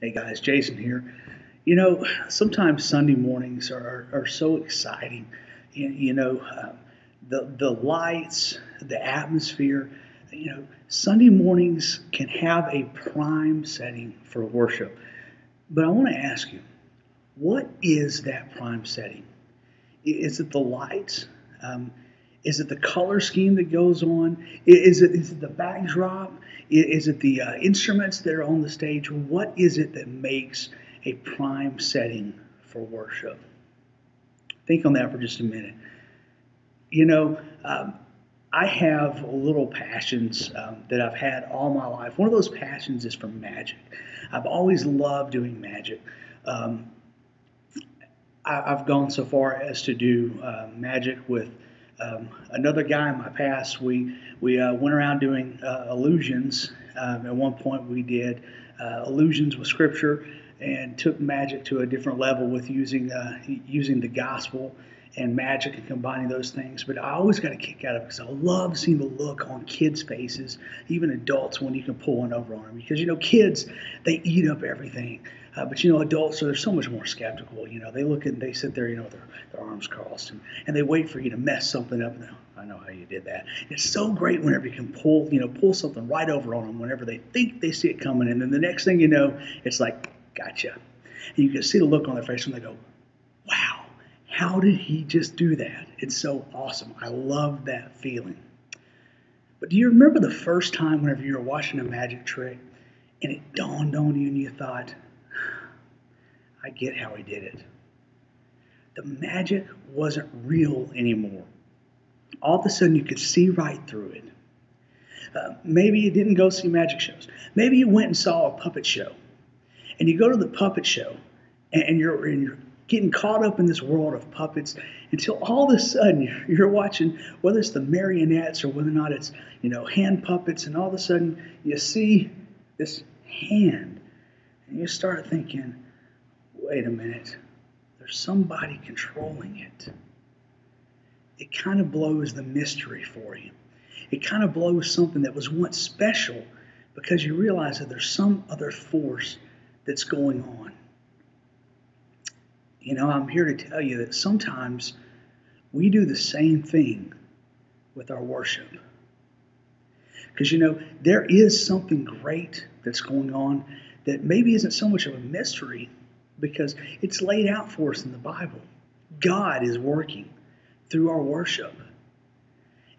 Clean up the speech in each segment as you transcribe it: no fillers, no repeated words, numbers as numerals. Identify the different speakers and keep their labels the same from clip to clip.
Speaker 1: Hey guys, Jason here. Sometimes Sunday mornings are so exciting. The lights, the atmosphere. Sunday mornings can have a prime setting for worship. But I want to ask you, what is that prime setting? Is it the lights? Um, is it the color scheme that goes on? Is it the backdrop? Is it the instruments that are on the stage? What is it that makes a prime setting for worship? Think on that for just a minute. You know, um, I have little passions that I've had all my life. One of those passions is for magic. I've always loved doing magic. Um, I've gone so far as to do magic with another guy in my past. We went around doing illusions. At one point, we did illusions with scripture and took magic to a different level with using the gospel and magic and combining those things. But I always got a kick out of it because I love seeing the look on kids' faces, even adults, when you can pull one over on them. Because kids, they eat up everything. But adults are so much more skeptical. They look and they sit there, with their arms crossed, and they wait for you to mess something up. And I know how you did that. It's so great whenever you can pull something right over on them whenever they think they see it coming, and then the next thing you know, it's like, gotcha. And you can see the look on their face when they go, wow, how did he just do that? It's so awesome. I love that feeling. But do you remember the first time whenever you were watching a magic trick and it dawned on you and you thought, I get how he did it. The magic wasn't real anymore. All of a sudden, you could see right through it. Maybe you didn't go see magic shows. Maybe you went and saw a puppet show, and you go to the puppet show, and you're getting caught up in this world of puppets until all of a sudden you're watching, whether it's the marionettes or whether or not it's hand puppets, and all of a sudden you see this hand, and you start thinking, wait a minute, there's somebody controlling it. It kind of blows the mystery for you. It kind of blows something that was once special because you realize that there's some other force that's going on. I'm here to tell you that sometimes we do the same thing with our worship. Because, there is something great that's going on that maybe isn't so much of a mystery because it's laid out for us in the Bible. God is working through our worship.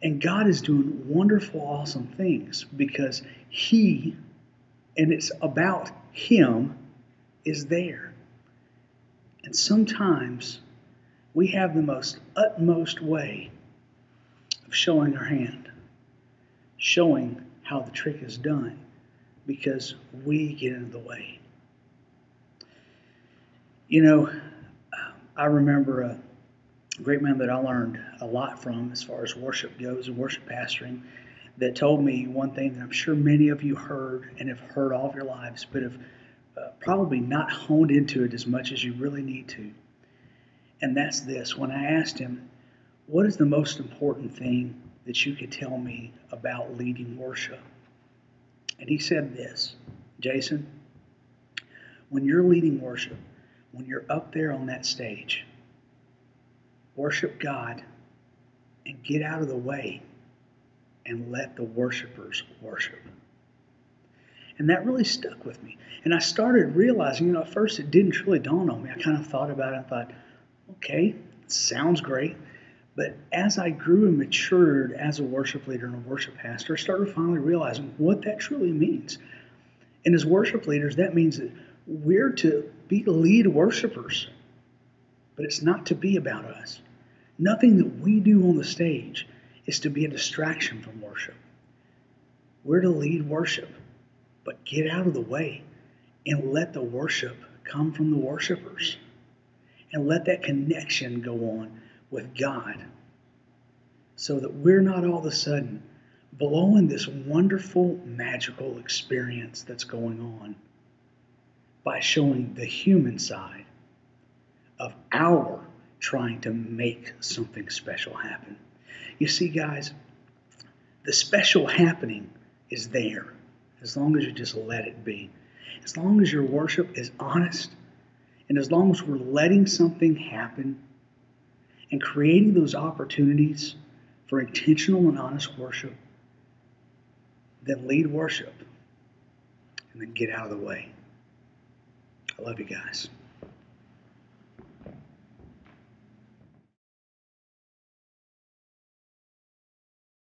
Speaker 1: And God is doing wonderful, awesome things because He, and it's about Him, is there. And sometimes we have the most utmost way of showing our hand, showing how the trick is done, because we get in the way. I remember a great man that I learned a lot from as far as worship goes and worship pastoring that told me one thing that I'm sure many of you heard and have heard all of your lives, but have probably not honed into it as much as you really need to. And that's this. When I asked him, what is the most important thing that you could tell me about leading worship? And he said this, Jason, when you're leading worship, when you're up there on that stage, worship God and get out of the way and let the worshipers worship. And that really stuck with me. And I started realizing, at first it didn't really dawn on me. I kind of thought about it and thought, okay, sounds great. But as I grew and matured as a worship leader and a worship pastor, I started finally realizing what that truly means. And as worship leaders, that means that we're to be lead worshipers. But it's not to be about us. Nothing that we do on the stage is to be a distraction from worship. We're to lead worship, but get out of the way and let the worship come from the worshipers. And let that connection go on with God so that we're not all of a sudden blowing this wonderful, magical experience that's going on by showing the human side of our trying to make something special happen. You see, guys, the special happening is there as long as you just let it be. As long as your worship is honest, and as long as we're letting something happen and creating those opportunities for intentional and honest worship, then lead worship and then get out of the way. I love you guys.